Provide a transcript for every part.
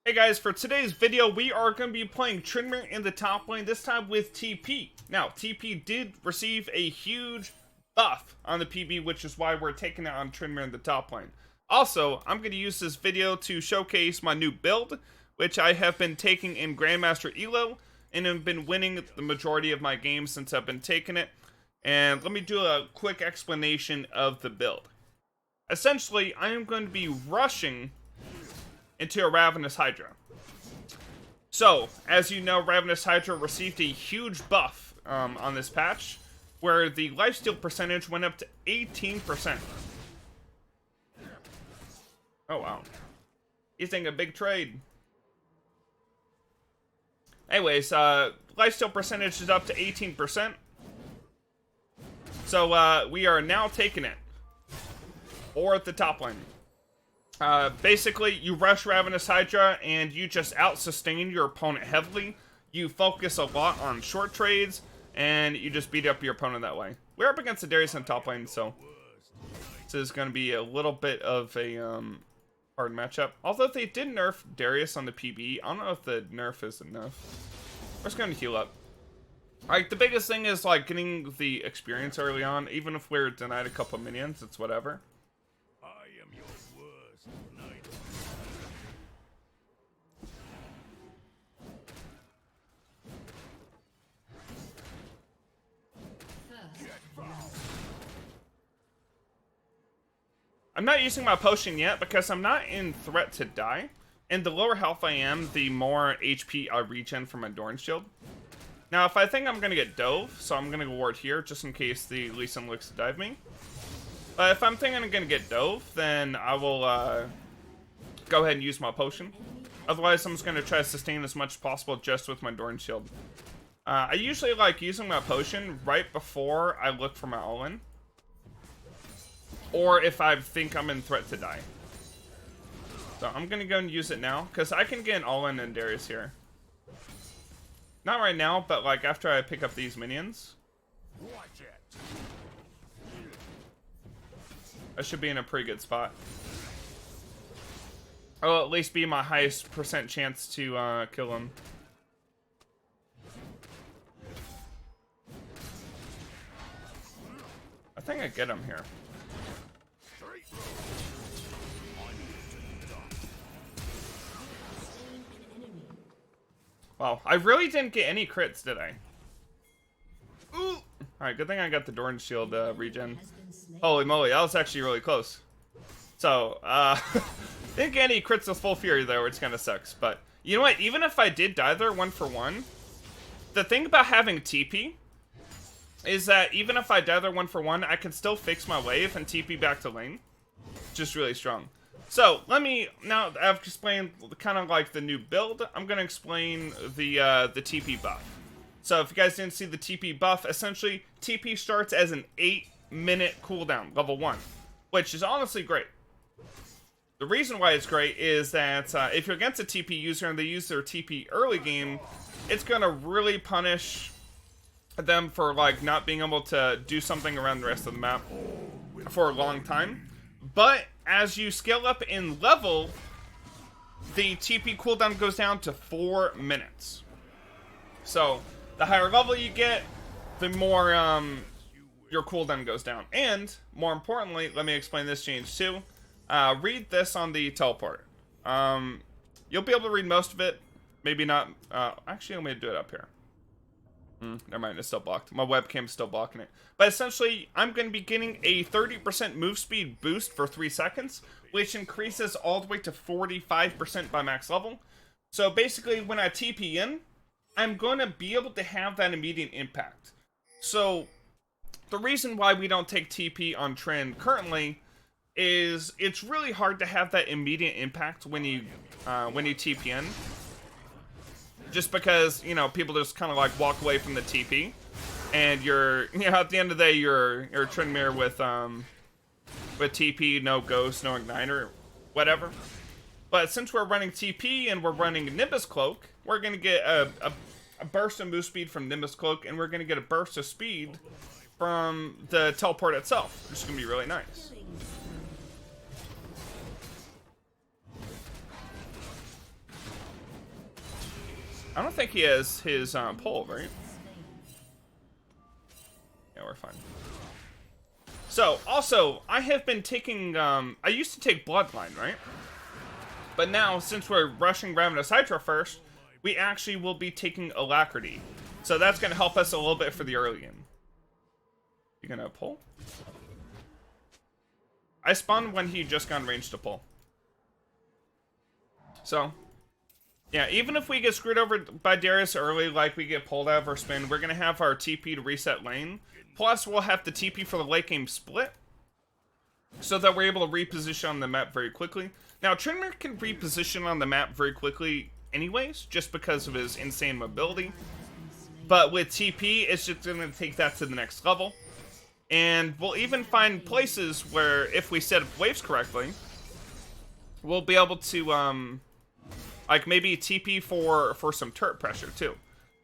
Hey guys, for today's video, we are going to be playing Tryndamere in the top lane, this time with TP. Now, TP did receive a huge buff on the PB, which is why we're taking it on Tryndamere in the top lane. Also, I'm going to use this video to showcase my new build, which I have been taking in Grandmaster Elo, and have been winning the majority of my games since I've been taking it. And let me do a quick explanation of the build. Essentially, I am going to be rushing into a Ravenous Hydra. So, as you know, Ravenous Hydra received a huge buff on this patch, where the lifesteal percentage went up to 18%. Oh wow. He's taking a big trade. Anyways, lifesteal percentage is up to 18%. So, we are now taking it. Or at the top lane. Basically, you rush Ravenous Hydra and you just out-sustain your opponent heavily. You focus a lot on short trades, and you just beat up your opponent that way. We're up against the Darius in top lane, so this is going to be a little bit of a hard matchup. Although they did nerf Darius on the PB, I don't know if the nerf is enough. We're just going to heal up. Like, the biggest thing is, like, getting the experience early on. Even if we're denied a couple minions, it's whatever. I'm not using my potion yet because I'm not in threat to die. And the lower health I am, the more HP I regen from my Dorn Shield. Now, if I think I'm going to get dove, so I'm going to ward here just in case the Lee Sin looks to dive me. But if I'm thinking I'm going to get dove, then I will go ahead and use my potion. Otherwise, I'm just going to try to sustain as much as possible just with my Dorn Shield. I usually like using my potion right before I look for my all-in. Or if I think I'm in threat to die. So I'm going to go and use it now, because I can get an all-in and Darius here. Not right now, but like after I pick up these minions. I should be in a pretty good spot. I'll at least be my highest percent chance to kill him. I think I get him here. Wow, I really didn't get any crits, did I? Ooh! Alright, good thing I got the Dorn Shield regen. Holy moly, that was actually really close. So, didn't get any crits with Full Fury there, which kind of sucks. But, you know what? Even if I did die there 1-for-1, the thing about having TP is that even if I die there 1-for-1, I can still fix my wave and TP back to lane. Just really strong. So, let me, now that I've explained kind of like the new build, I'm going to explain the TP buff. So, if you guys didn't see the TP buff, essentially, TP starts as an 8-minute cooldown, level 1, which is honestly great. The reason why it's great is that if you're against a TP user and they use their TP early game, it's going to really punish them for, like, not being able to do something around the rest of the map for a long time. But as you scale up in level, the TP cooldown goes down to 4 minutes. So, the higher level you get, the more your cooldown goes down. And, more importantly, let me explain this change too. Read this on the teleport. You'll be able to read most of it. Maybe not. Actually, I'm going to do it up here. Never mind, it's still blocked. My webcam's still blocking it. But essentially, I'm going to be getting a 30% move speed boost for 3 seconds, which increases all the way to 45% by max level. So basically, when I TP in, I'm going to be able to have that immediate impact. So, the reason why we don't take TP on Trynd currently is it's really hard to have that immediate impact when you TP in. Just because, you know, people just kind of like walk away from the TP, and you're, you know, at the end of the day, you're Tryndamere with TP, no ghost, no igniter, whatever. But since we're running TP and we're running Nimbus Cloak, we're gonna get a burst of move speed from Nimbus Cloak, and we're gonna get a burst of speed from the teleport itself, which is gonna be really nice. I don't think he has his pull, right? Yeah, we're fine. So, also, I have been taking, I used to take Bloodline, right? But now, since we're rushing Ravenous Hydra first, we actually will be taking Alacrity. So that's going to help us a little bit for the early game. You gonna pull? I spawned when he just got in range to pull. So, yeah, even if we get screwed over by Darius early, like we get pulled out of our spin, we're going to have our TP to reset lane. Plus, we'll have the TP for the late game split, so that we're able to reposition on the map very quickly. Now, Trinmer can reposition on the map very quickly anyways, just because of his insane mobility. But with TP, it's just going to take that to the next level. And we'll even find places where, if we set up waves correctly, we'll be able to, like maybe TP for some turret pressure too.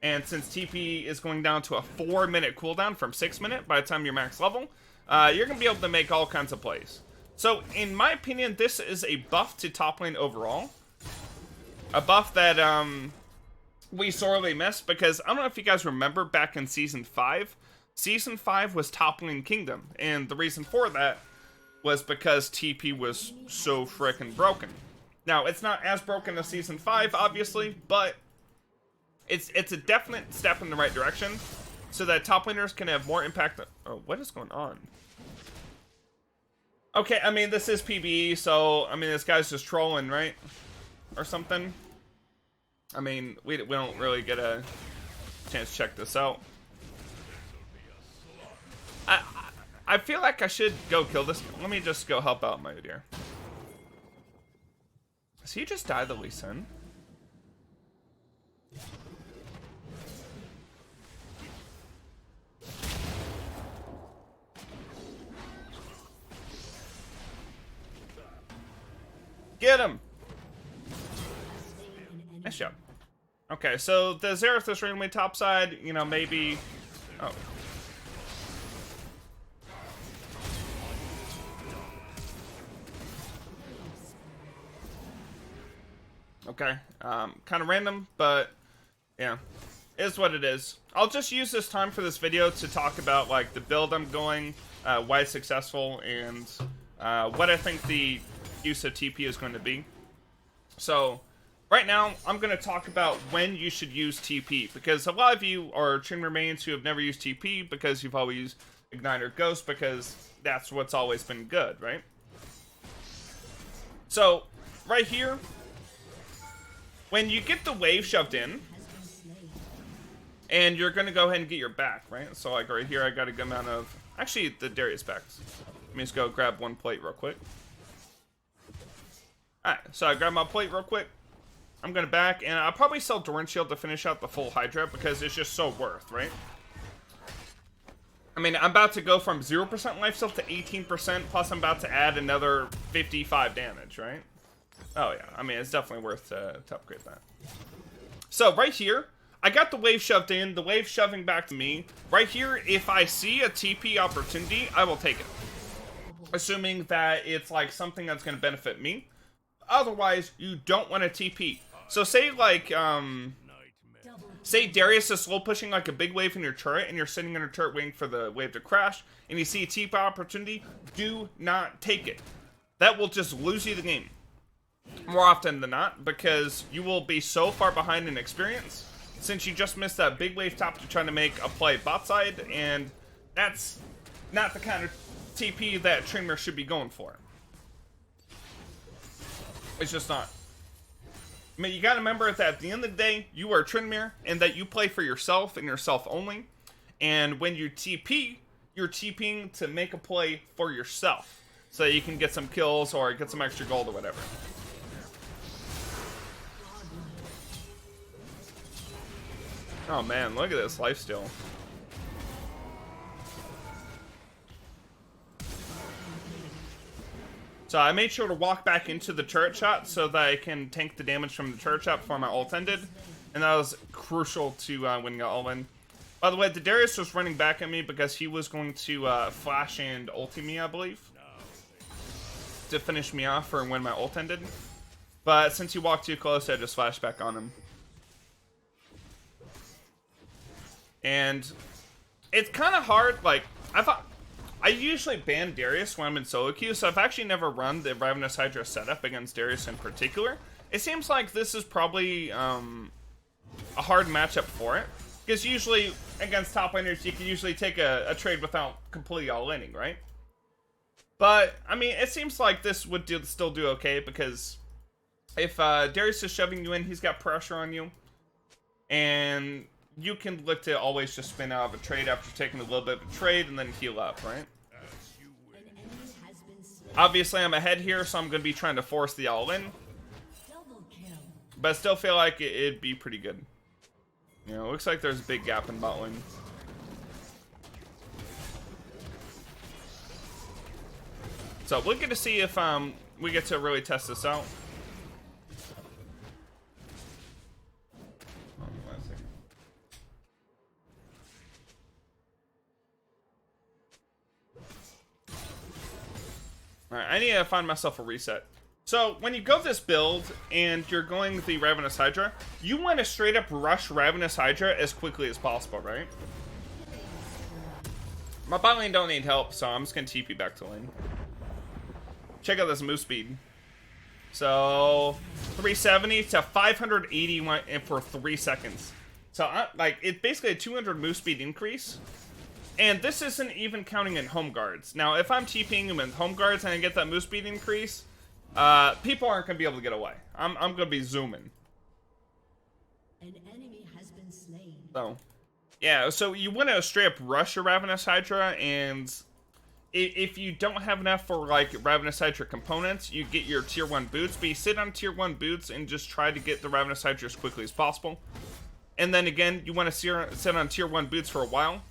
And since TP is going down to a 4-minute cooldown from 6-minute by the time you're max level, you're going to be able to make all kinds of plays. So, in my opinion, this is a buff to top lane overall. A buff that we sorely missed, because I don't know if you guys remember back in Season 5. Season 5 was top lane Kingdom, and the reason for that was because TP was so frickin' broken. Now, it's not as broken as Season 5, obviously, but it's a definite step in the right direction, so that top laners can have more impact. Oh, what is going on? Okay, I mean, this is PvE, so, I mean, this guy's just trolling, right? Or something. I mean, we don't really get a chance to check this out. I feel like I should go kill this. Let me just go help out my dear. Does he just die the Lee Sin? Get him! Nice job. Okay, so the Xerath is randomly topside, you know, maybe... Oh. Okay, kind of random, but yeah, is what it is. I'll just use this time for this video to talk about like the build I'm going, why it's successful, and what I think the use of TP is going to be. So right now I'm going to talk about when you should use TP, because a lot of you are Trin remains who have never used TP because you've always used Ignite or Ghost because that's what's always been good, right? So right here, when you get the wave shoved in, and you're going to go ahead and get your back, right? So like right here, I got a good amount of... Actually, the Darius backs. Let me just go grab one plate real quick. Alright, so I grab my plate real quick. I'm going to back, and I'll probably sell Doran Shield to finish out the full Hydra because it's just so worth, right? I mean, I'm about to go from 0% life steal to 18%, plus I'm about to add another 55 damage, right? Oh yeah, I mean, it's definitely worth to upgrade that. So right here, I got the wave shoved in, the wave shoving back to me. Right here, if I see a TP opportunity, I will take it. Assuming that it's like something that's going to benefit me. Otherwise, you don't want to TP. So say like, say Darius is slow pushing like a big wave in your turret, and you're sitting in your turret waiting for the wave to crash, and you see a TP opportunity, do not take it. That will just lose you the game. More often than not, because you will be so far behind in experience since you just missed that big wave top to try to make a play bot side, and that's not the kind of TP that Trinmer should be going for. It's just not. I mean, you gotta remember that at the end of the day, you are Trinmer, and that you play for yourself and yourself only, and when you TP, you're TPing to make a play for yourself, so that you can get some kills or get some extra gold or whatever. Oh man, look at this lifesteal. So I made sure to walk back into the turret shot so that I can tank the damage from the turret shot before my ult ended. And that was crucial to winning the ult in. By the way, the Darius was running back at me because he was going to flash and ulti me, I believe, to finish me off for when my ult ended. But since he walked too close, I just flashed back on him. And it's kind of hard. Like, I usually ban Darius when I'm in solo queue, so I've actually never run the Ravenous Hydra setup against Darius in particular. It seems like this is probably a hard matchup for it, because usually against top laners you can usually take a trade without completely all-inning, right? But I mean, it seems like this would still do okay, because if Darius is shoving you in, he's got pressure on you, and you can look to always just spin out of a trade after taking a little bit of a trade and then heal up, right? Obviously, I'm ahead here, so I'm going to be trying to force the all-in. But I still feel like it'd be pretty good. You know, it looks like there's a big gap in bot lane. So we'll get to see if we get to really test this out. Alright, I need to find myself a reset. So, when you go this build, and you're going the Ravenous Hydra, you want to straight up rush Ravenous Hydra as quickly as possible, right? My bot lane don't need help, so I'm just going to TP back to lane. Check out this move speed. So, 370 to 580 for 3 seconds. So, it's basically a 200 move speed increase. And this isn't even counting in home guards. Now, if I'm TPing him in home guards and I get that move speed increase, people aren't going to be able to get away. I'm going to be zooming. An enemy has been slain. So, yeah, so you want to straight up rush your Ravenous Hydra, and if you don't have enough for, like, Ravenous Hydra components, you get your tier 1 boots, but you sit on tier 1 boots and just try to get the Ravenous Hydra as quickly as possible. And then again, you want to sit on tier 1 boots for a while.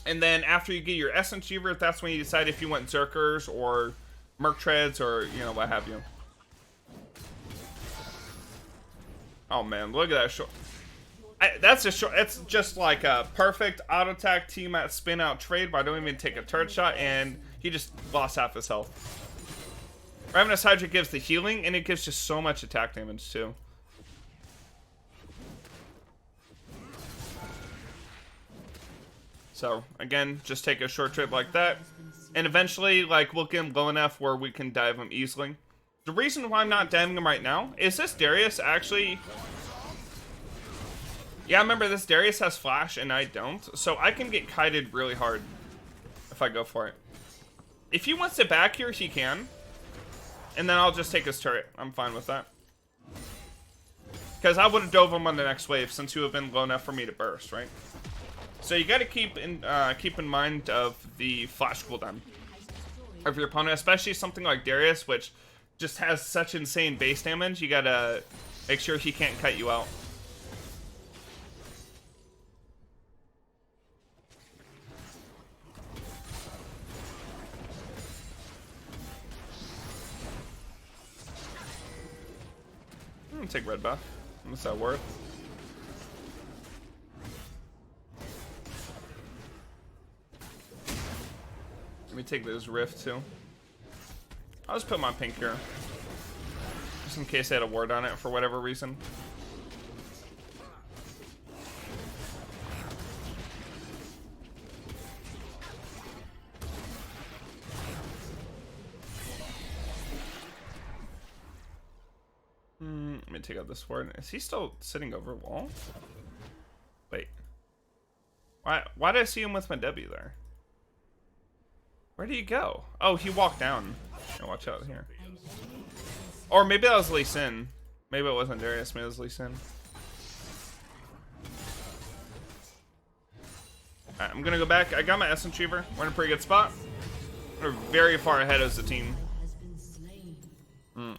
And then after you get your Essence Reaver, that's when you decide if you want Zerkers or Merc Treads or, you know, what have you. Oh man, look at that short. That's just like a perfect auto attack team at spin out trade where I don't even take a turret shot and he just lost half his health. Ravenous Hydra gives the healing and it gives just so much attack damage too. So, again, just take a short trip like that. And eventually, like, we'll get him low enough where we can dive him easily. The reason why I'm not diving him right now is this Darius actually... Yeah, remember this Darius has flash and I don't. So I can get kited really hard if I go for it. If he wants it back here, he can. And then I'll just take his turret. I'm fine with that. Because I would have dove him on the next wave since he would have been low enough for me to burst, right? So you got to keep in mind of the flash cooldown of your opponent, especially something like Darius, which just has such insane base damage. You got to make sure he can't cut you out. I'm gonna take red buff. What's that worth? Let me take this rift too. I'll just put my pink here. Just in case I had a ward on it for whatever reason. Let me take out this ward. Is he still sitting over a wall? Wait. Why did I see him with my W there? Where did he go? Oh, he walked down. Oh, watch out here. Or maybe that was Lee Sin. Maybe it wasn't Darius. Maybe it was Lee Sin. Alright, I'm gonna go back. I got my Essence Reaver. We're in a pretty good spot. We're very far ahead as a team.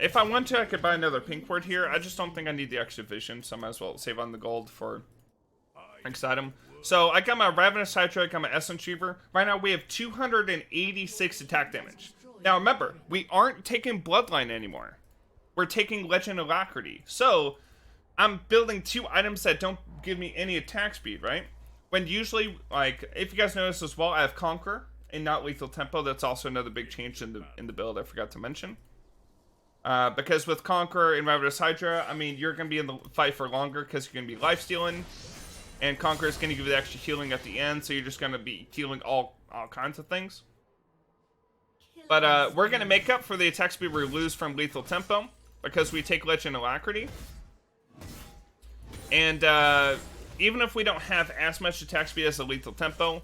If I want to, I could buy another pink ward here. I just don't think I need the extra vision, so I might as well save on the gold for next item. So I got my Ravenous Hydra, I got my Essence Reaver. Right now we have 286 attack damage. Now remember, we aren't taking Bloodline anymore. We're taking Legend Alacrity. So I'm building 2 items that don't give me any attack speed, right? When usually, like, if you guys notice as well, I have Conquer and not Lethal Tempo. That's also another big change in the build I forgot to mention. Because with Conquer and Ravenous Hydra, I mean, you're going to be in the fight for longer because you're going to be lifestealing. and Conquer is going to give you the extra healing at the end, so you're just going to be healing all kinds of things. But we're going to make up for the attack speed we lose from Lethal Tempo, because we take Legend Alacrity. And even if we don't have as much attack speed as the Lethal Tempo,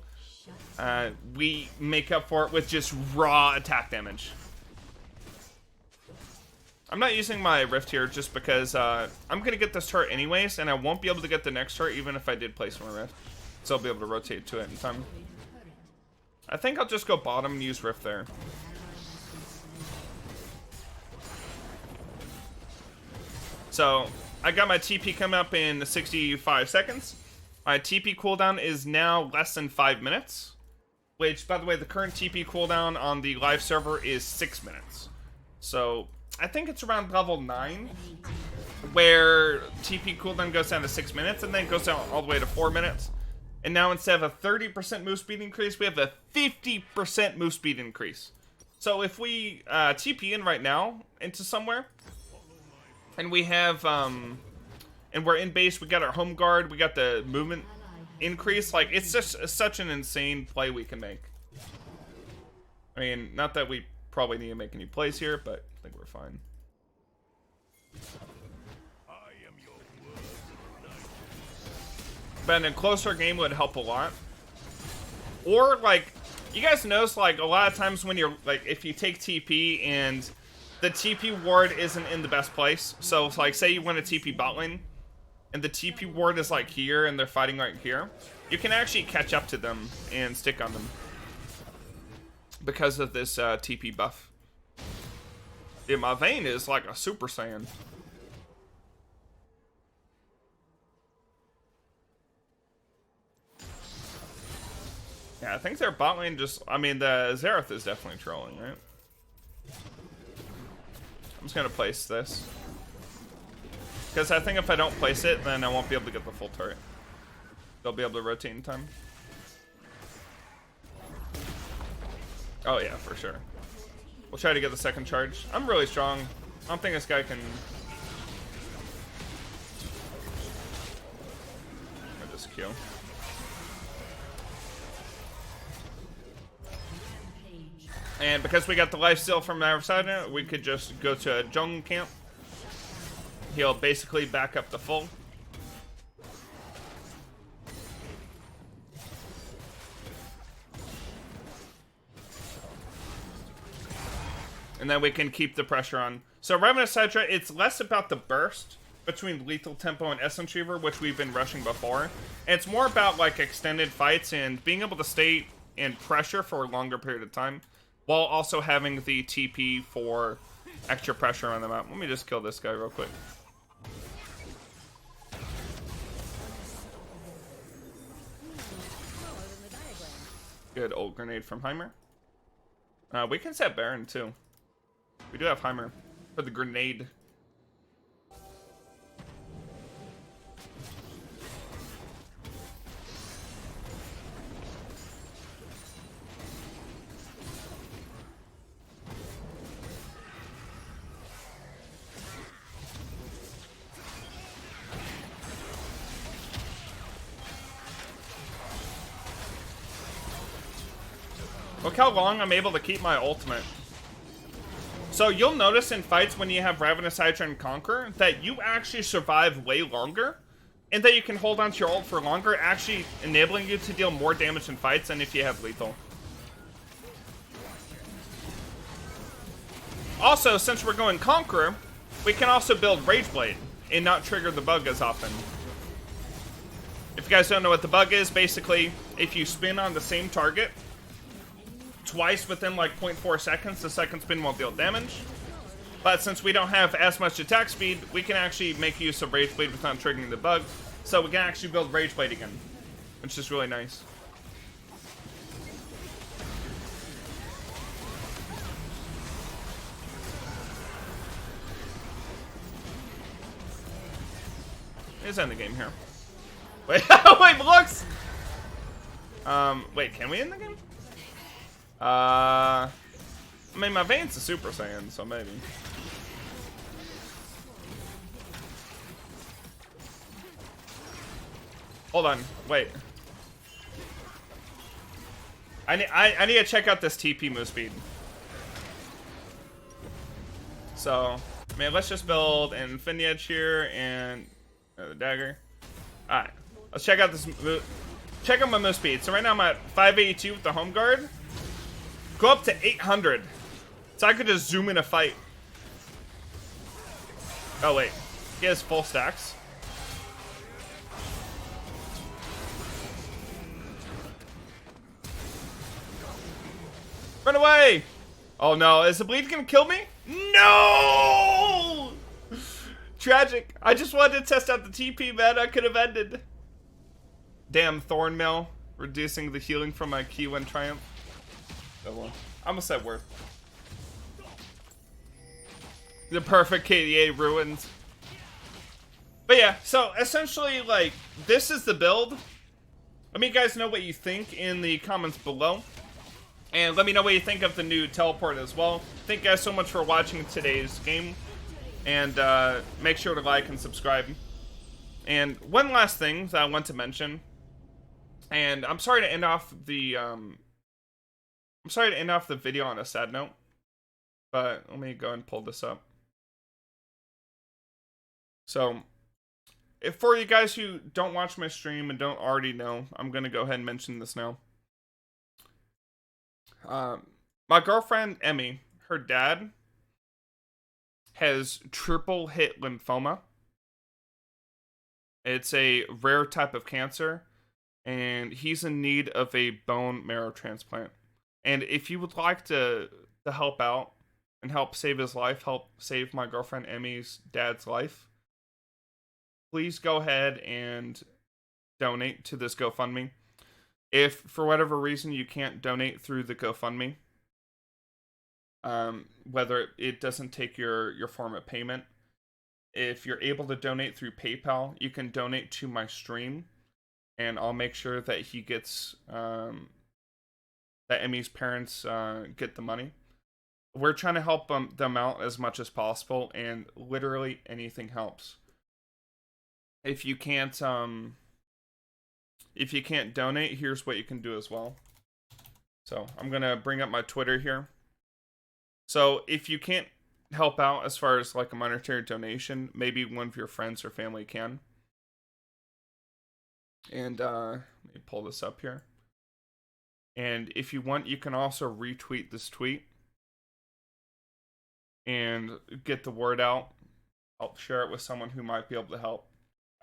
we make up for it with just raw attack damage. I'm not using my Rift here just because I'm going to get this turret anyways, and I won't be able to get the next turret even if I did place my Rift. So I'll be able to rotate to it in time. I think I'll just go bottom and use Rift there. So I got my TP coming up in 65 seconds. My TP cooldown is now less than 5 minutes. Which, by the way, the current TP cooldown on the live server is 6 minutes. So I think it's around level 9, where TP cooldown goes down to 6 minutes, and then goes down all the way to 4 minutes. And now instead of a 30% move speed increase, we have a 50% move speed increase. So if we TP in right now into somewhere, and we have, and we're in base, we got our home guard, we got the movement increase, like, it's just such an insane play we can make. I mean, not that we probably need to make any plays here, but I think we're fine. But in a closer game would help a lot. Or, like, you guys notice, like, a lot of times when you're, like, if you take TP and the TP ward isn't in the best place. So, it's like, say you want a TP bot lane, and the TP ward is, like, here, and they're fighting right here. You can actually catch up to them and stick on them because of this TP buff. Yeah, my Vayne is like a Super Saiyan. Yeah, I think their bot lane just... I mean, the Xerath is definitely trolling, right? I'm just gonna place this. Because I think if I don't place it, then I won't be able to get the full turret. They'll be able to rotate in time. Oh yeah, for sure. We'll try to get the second charge. I'm really strong. I don't think this guy can... Or just Q. And because we got the lifesteal from our side, we could just go to a jungle camp. He'll basically back up the full. And then we can keep the pressure on. So Revenant Sidra, it's less about the burst between Lethal Tempo and Essence Reaver, which we've been rushing before. And it's more about like extended fights and being able to stay in pressure for a longer period of time, while also having the TP for extra pressure on the map. Let me just kill this guy real quick. Good old grenade from Heimer. We can set Baron too. We do have Heimer for the grenade. Look how long I'm able to keep my ultimate. So you'll notice in fights when you have Ravenous Hydra and Conquer that you actually survive way longer, and that you can hold on to your ult for longer, actually enabling you to deal more damage in fights than if you have lethal. Also, since we're going Conqueror, we can also build Rage Blade and not trigger the bug as often. If you guys don't know what the bug is, basically, if you spin on the same target twice within like 0.4 seconds, the second spin won't deal damage. But since we don't have as much attack speed, we can actually make use of Rage Blade without triggering the bug. So we can actually build Rage Blade again, which is really nice. Let's end the game here. Wait, wait, looks! Wait, can we end the game? I mean, my Vayne's a Super Saiyan, so maybe. Hold on, wait. I need to check out this TP move speed. So, I mean, let's just build an Infinity Edge here and the dagger. Alright, let's check out this move. Check out my move speed. So right now I'm at 582 with the home guard. Go up to 800. So I could just zoom in a fight. Oh wait, he has full stacks. Run away! Oh no, is the bleed gonna kill me? No! Tragic. I just wanted to test out the TP, man. I could have ended. Damn, Thornmail. Reducing the healing from my Q1 Triumph. Oh well. I almost said worth. The perfect KDA ruined. But yeah, so essentially, like, this is the build. Let me guys know what you think in the comments below. And let me know what you think of the new teleport as well. Thank you guys so much for watching today's game. And make sure to like and subscribe. And one last thing that I want to mention. And I'm sorry to end off the video on a sad note. But let me go and pull this up. So, if for you guys who don't watch my stream and don't already know, I'm gonna go ahead and mention this now. My girlfriend, Emmy, her dad has triple hit lymphoma. It's a rare type of cancer, and he's in need of a bone marrow transplant. And if you would like to help out and help save his life, help save my girlfriend Emmy's dad's life, please go ahead and donate to this GoFundMe. If, for whatever reason, you can't donate through the GoFundMe, whether it doesn't take your form of payment, if you're able to donate through PayPal, you can donate to my stream, and I'll make sure that he gets, that Emmy's parents get the money. We're trying to help them out as much as possible, and literally anything helps. If you can't donate, here's what you can do as well. So I'm gonna bring up my Twitter here. So if you can't help out as far as like a monetary donation, maybe one of your friends or family can. And let me pull this up here. And if you want, you can also retweet this tweet and get the word out. I'll share it with someone who might be able to help.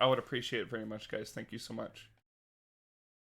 I would appreciate it very much, guys. Thank you so much.